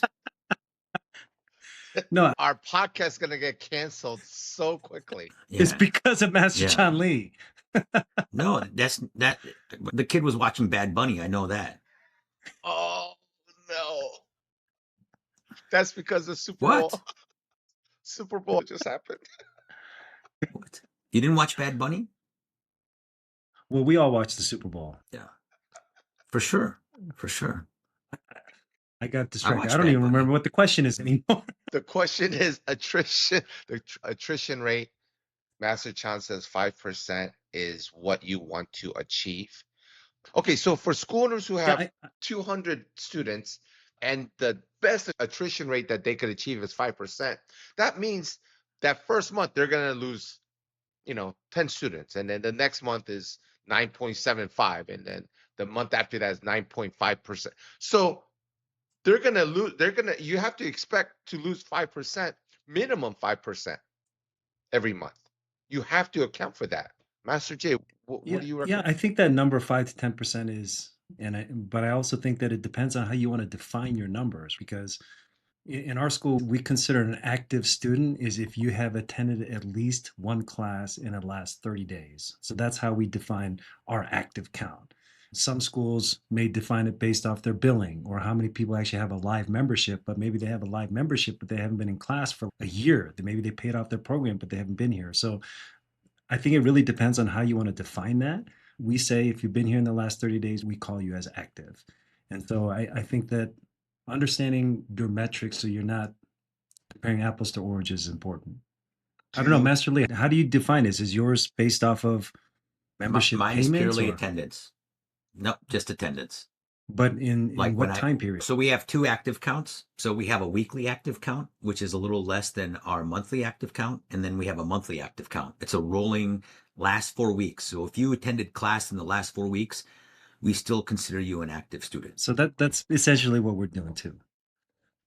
No, Our podcast is gonna get canceled so quickly. it's Yeah. because of Master Yeah. Chan Lee. No, that the kid was watching Bad Bunny. I know that. Oh no. That's because the Super What? Bowl Super Bowl just happened. What? You didn't watch Bad Bunny? Well, we all watched the Super Bowl. Yeah. For sure. For sure. I got distracted. watched I don't Bad even Bunny. remember what the question is anymore. The question is attrition. The attrition rate. Master Chan says 5% is what you want to achieve. Okay, so for school owners who have 200 students and the best attrition rate that they could achieve is 5%, that means that first month they're going to lose, 10 students. And then the next month is 9.75. And then the month after that is 9.5%. So they're going to lose, you have to expect to lose 5%, minimum 5% every month. You have to account for that. Master J, what do you recommend? Yeah, I think that number 5 to 10% is, but I also think that it depends on how you want to define your numbers, because in our school, we consider an active student is if you have attended at least one class in the last 30 days. So that's how we define our active count. Some schools may define it based off their billing or how many people actually have a live membership, but maybe they have a live membership, but they haven't been in class for a year. Maybe they paid off their program, but they haven't been here. So I think it really depends on how you want to define that. We say if you've been here in the last 30 days, we call you as active. And so I think that understanding your metrics so you're not comparing apples to oranges is important. I don't know, Master Lee, how do you define this? Is yours based off of membership Mine is payments? purely attendance. Nope, just attendance. But in Like what time period? So we have two active counts. So we have a weekly active count, which is a little less than our monthly active count. And then we have a monthly active count. It's a rolling last 4 weeks. So if you attended class in the last 4 weeks, we still consider you an active student. So that's essentially what we're doing too.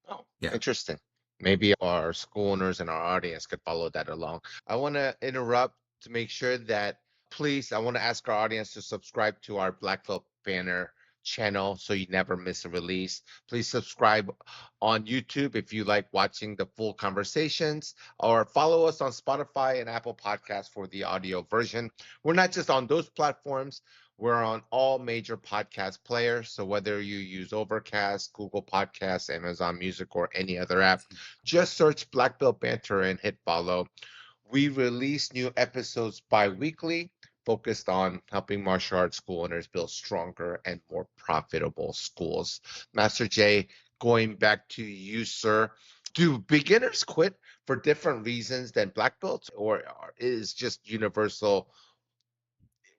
Oh, Yeah. interesting. Maybe our school owners and our audience could follow that along. I want to interrupt to make sure that, please, I want to ask our audience to subscribe to our Black Belt Banner channel so you never miss a release. Please subscribe on YouTube if you like watching the full conversations, or follow us on Spotify and Apple Podcasts for the audio version. We're not just on those platforms. We're on all major podcast players. So whether you use Overcast, Google Podcasts, Amazon Music, or any other app, just search Black Belt Banter and hit follow. We release new episodes bi-weekly, focused on helping martial arts school owners build stronger and more profitable schools. Master J, going back to you, sir, do beginners quit for different reasons than black belts, or is just universal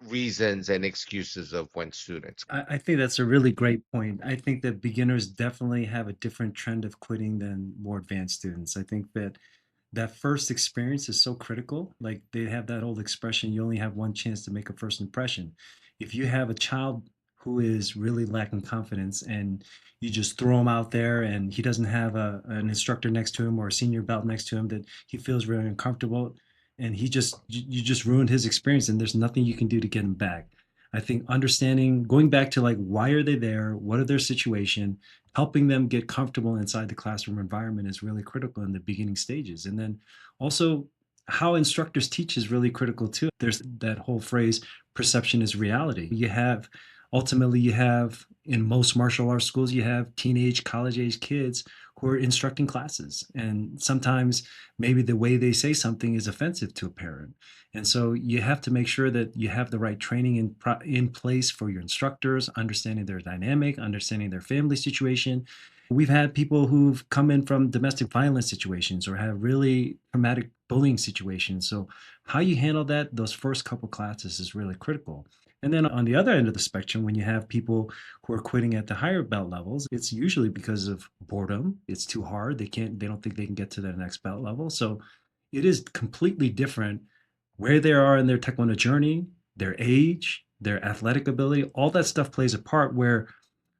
reasons and excuses of when students? I think that's a really great point. I think that beginners definitely have a different trend of quitting than more advanced students. I think that that first experience is so critical. Like they have that old expression, you only have one chance to make a first impression. If you have a child who is really lacking confidence and you just throw him out there and he doesn't have an instructor next to him or a senior belt next to him that he feels really uncomfortable, and you just ruined his experience and there's nothing you can do to get him back. I think understanding, going back to like, why are they there? What are their situation? Helping them get comfortable inside the classroom environment is really critical in the beginning stages. And then also how instructors teach is really critical too. There's that whole phrase, perception is reality. Ultimately you have in most martial arts schools, you have teenage, college age kids who are instructing classes. And sometimes maybe the way they say something is offensive to a parent. And so you have to make sure that you have the right training in place for your instructors, understanding their dynamic, understanding their family situation. We've had people who've come in from domestic violence situations or have really traumatic bullying situations. So how you handle that, those first couple classes is really critical. And then on the other end of the spectrum, when you have people who are quitting at the higher belt levels, it's usually because of boredom. It's too hard. They don't think they can get to their next belt level. So it is completely different where they are in their Taekwondo journey, their age, their athletic ability, all that stuff plays a part where,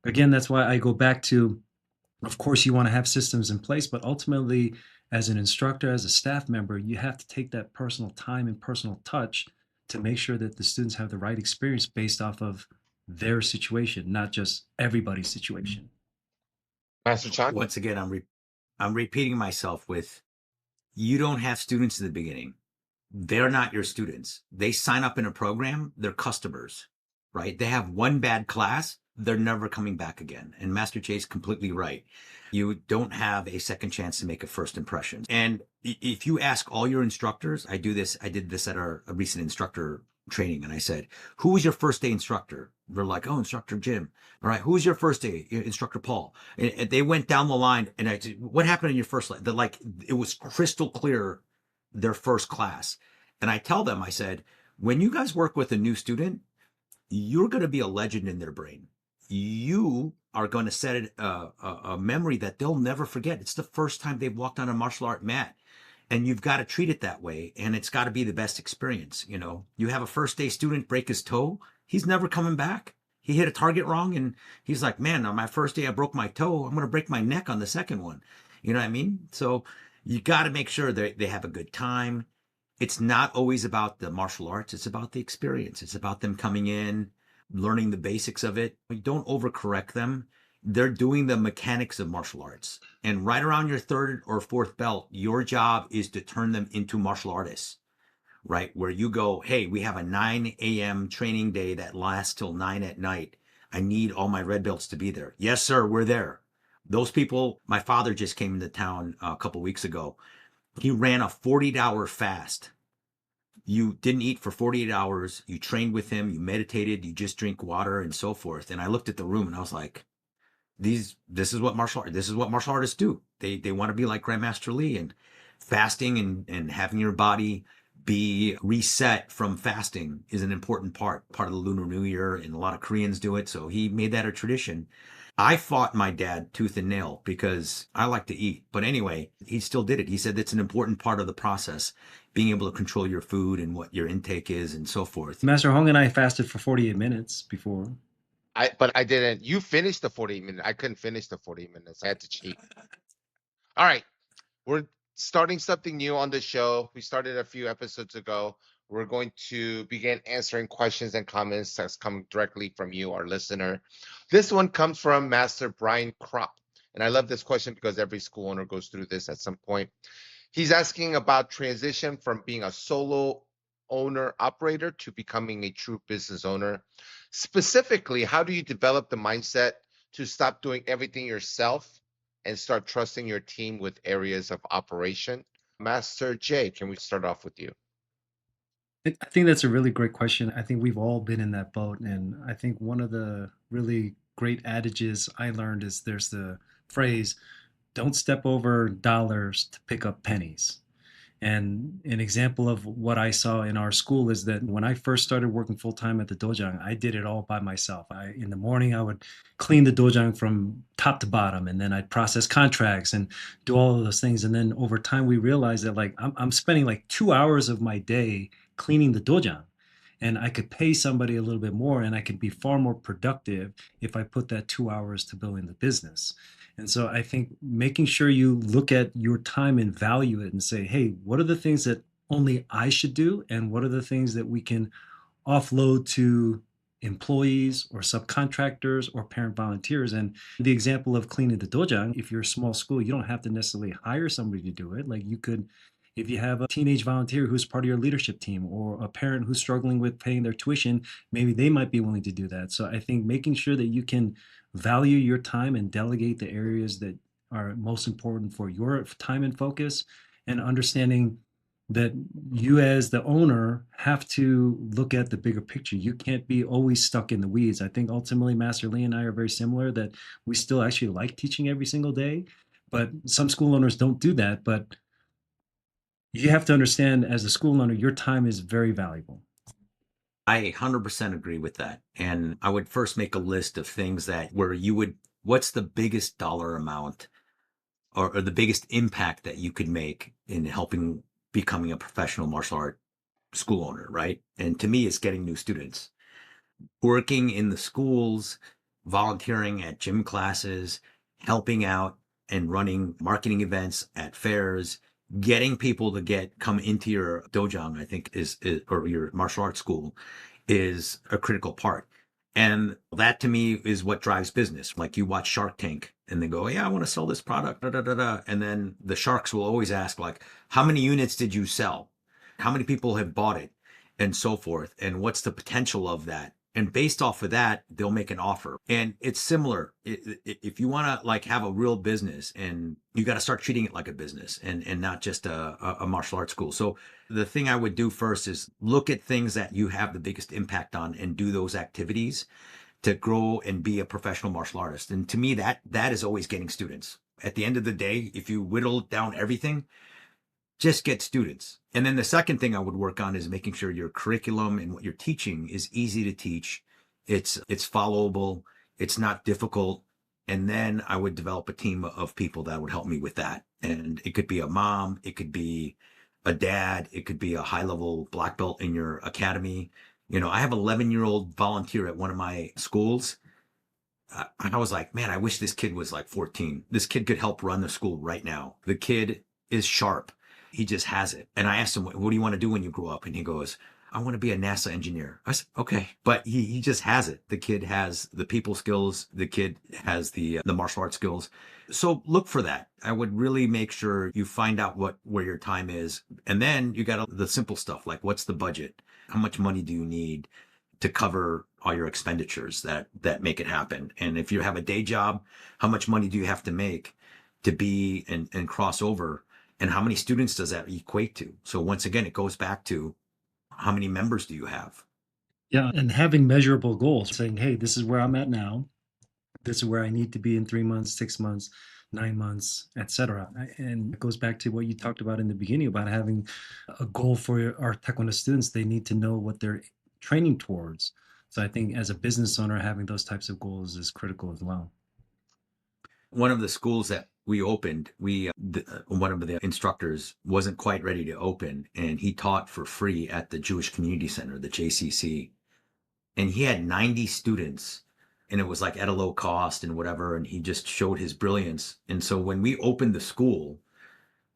again, that's why I go back to, of course, you want to have systems in place, but ultimately, as an instructor, as a staff member, you have to take that personal time and personal touch to make sure that the students have the right experience based off of their situation, not just everybody's situation. Master Chan? Once again, I'm repeating myself with, you don't have students in the beginning. They're not your students. They sign up in a program, they're customers, right? They have one bad class, they're never coming back again. And Master Jay's completely right. You don't have a second chance to make a first impression. And if you ask all your instructors, I did this at a recent instructor training, and I said, who was your first day instructor? They're like, oh, Instructor Jim. All right, who was your first day instructor? Paul. And they went down the line, and I said, what happened in your first line? Like, it was crystal clear, their first class. And I tell them, I said, when you guys work with a new student, you're going to be a legend in their brain. You are going to set a memory that they'll never forget. It's the first time they've walked on a martial art mat. And you've got to treat it that way. And it's got to be the best experience. You know, you have a first day student break his toe. He's never coming back. He hit a target wrong. And he's like, man, on my first day, I broke my toe. I'm going to break my neck on the second one. You know what I mean? So you got to make sure they have a good time. It's not always about the martial arts. It's about the experience. It's about them coming in, learning the basics of it. You don't overcorrect them. They're doing the mechanics of martial arts. And right around your third or fourth belt, your job is to turn them into martial artists, right? Where you go, hey, we have a 9 a.m. training day that lasts till 9 at night. I need all my red belts to be there. Yes, sir, we're there. Those people, my father just came into town a couple weeks ago. He ran a 40-hour fast. You didn't eat for 48 hours. You trained with him. You meditated. You just drink water and so forth. And I looked at the room and I was like, this is what martial artists do. They want to be like Grandmaster Lee, and fasting and having your body be reset from fasting is an important part of the Lunar New Year, and a lot of Koreans do it. So he made that a tradition. I fought my dad tooth and nail because I like to eat. But anyway, he still did it. He said that's an important part of the process, being able to control your food and what your intake is and so forth. Master Hong and I fasted for 48 minutes before. But I didn't. You finished the 40 minutes. I couldn't finish the 40 minutes. I had to cheat. All right. We're starting something new on the show. We started a few episodes ago. We're going to begin answering questions and comments that's come directly from you, our listener. This one comes from Master Brian Kropp. And I love this question because every school owner goes through this at some point. He's asking about transition from being a solo owner operator to becoming a true business owner. Specifically, how do you develop the mindset to stop doing everything yourself and start trusting your team with areas of operation? Master Jay, can we start off with you? I think that's a really great question. I think we've all been in that boat. And I think one of the really great adages I learned is there's the phrase, don't step over dollars to pick up pennies. And an example of what I saw in our school is that when I first started working full time at the dojang, I did it all by myself. In the morning, I would clean the dojang from top to bottom, and then I'd process contracts and do all of those things. And then over time, we realized that like I'm spending like 2 hours of my day cleaning the dojang, and I could pay somebody a little bit more, and I could be far more productive if I put that 2 hours to building the business. And so I think making sure you look at your time and value it and say, hey, what are the things that only I should do? And what are the things that we can offload to employees or subcontractors or parent volunteers? And the example of cleaning the dojang, if you're a small school, you don't have to necessarily hire somebody to do it. Like you could, if you have a teenage volunteer who's part of your leadership team or a parent who's struggling with paying their tuition, maybe they might be willing to do that. So I think making sure that you can value your time and delegate the areas that are most important for your time and focus, and understanding that you as the owner have to look at the bigger picture. You can't be always stuck in the weeds. I think ultimately Master Lee and I are very similar, that we still actually like teaching every single day, but some school owners don't do that. But you have to understand, as a school owner, your time is very valuable. I 100% agree with that. And I would first make a list of things that where you would, what's the biggest dollar amount or the biggest impact that you could make in helping becoming a professional martial art school owner, right? And to me, it's getting new students, working in the schools, volunteering at gym classes, helping out and running marketing events at fairs, getting people to come into your dojang, I think is or your martial arts school is a critical part. And that to me is what drives business. Like you watch Shark Tank and they go, yeah, I want to sell this product. Da, da, da, da. And then the sharks will always ask, like, how many units did you sell? How many people have bought it? And so forth. And what's the potential of that? And based off of that, they'll make an offer. And it's similar. If you want to like have a real business, and you got to start treating it like a business and not just a martial arts school. So the thing I would do first is look at things that you have the biggest impact on and do those activities to grow and be a professional martial artist. And to me, that is always getting students. At the end of the day, if you whittle down everything, just get students. And then the second thing I would work on is making sure your curriculum and what you're teaching is easy to teach. It's followable. It's not difficult. And then I would develop a team of people that would help me with that. And it could be a mom, it could be a dad, it could be a high level black belt in your academy. You know, I have an 11-year-old volunteer at one of my schools. I was like, man, I wish this kid was like 14. This kid could help run the school right now. The kid is sharp. He just has it. And I asked him, what do you want to do when you grow up? And he goes, I want to be a NASA engineer. I said, okay. But he just has it. The kid has the people skills. The kid has the martial arts skills. So look for that. I would really make sure you find out where your time is. And then you got the simple stuff like what's the budget? How much money do you need to cover all your expenditures that make it happen? And if you have a day job, how much money do you have to make to be and cross over? And how many students does that equate to? So once again, it goes back to how many members do you have? Yeah, and having measurable goals, saying, "Hey, this is where I'm at now. This is where I need to be in 3 months, 6 months, 9 months, etc." And it goes back to what you talked about in the beginning about having a goal for our Taekwondo students. They need to know what they're training towards. So I think as a business owner, having those types of goals is critical as well. One of the schools that we opened, one of the instructors wasn't quite ready to open, and he taught for free at the Jewish Community Center, the JCC, and he had 90 students, and it was like at a low cost and whatever, and he just showed his brilliance. And so when we opened the school,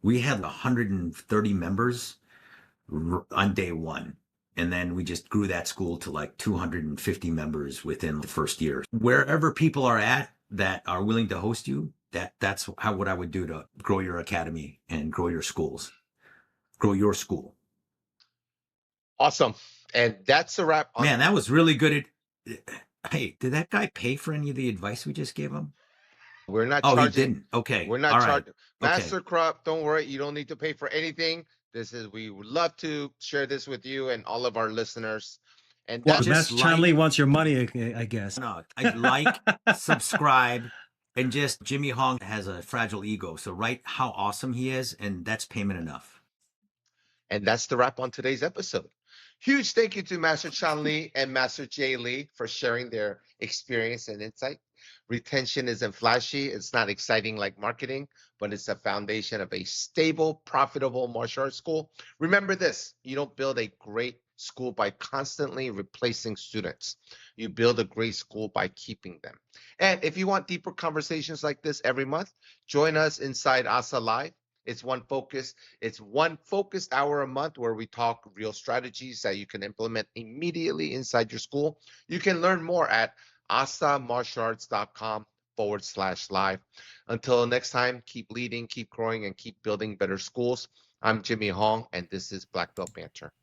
we had 130 members on day one. And then we just grew that school to like 250 members within the first year. Wherever people are at that are willing to host you, that's what I would do to grow your academy and grow your schools, grow your school. Awesome. And that's a wrap on. Man, that was really good. Hey, did that guy pay for any of the advice we just gave him? We're not Oh, he charging. didn't. Okay. We're not All right. charging. Okay. Master Crop, don't worry. You don't need to pay for anything. We would love to share this with you and all of our listeners. And Well, that's just Master Chanley wants your money, I guess. No, I like, subscribe, and just Jimmy Hong has a fragile ego. So write how awesome he is, and that's payment enough. And that's the wrap on today's episode. Huge thank you to Master Chan Lee and Master Jay Lee for sharing their experience and insight. Retention isn't flashy, it's not exciting like marketing, but it's the foundation of a stable, profitable martial arts school. Remember this, you don't build a great school by constantly replacing students. You build a great school by keeping them. And if you want deeper conversations like this every month, join us inside ASA Live. It's one focused hour a month where we talk real strategies that you can implement immediately inside your school. You can learn more at asamartialarts.com/live. Until next time, keep leading, keep growing, and keep building better schools. I'm Jimmy Hong, and this is Black Belt Banter.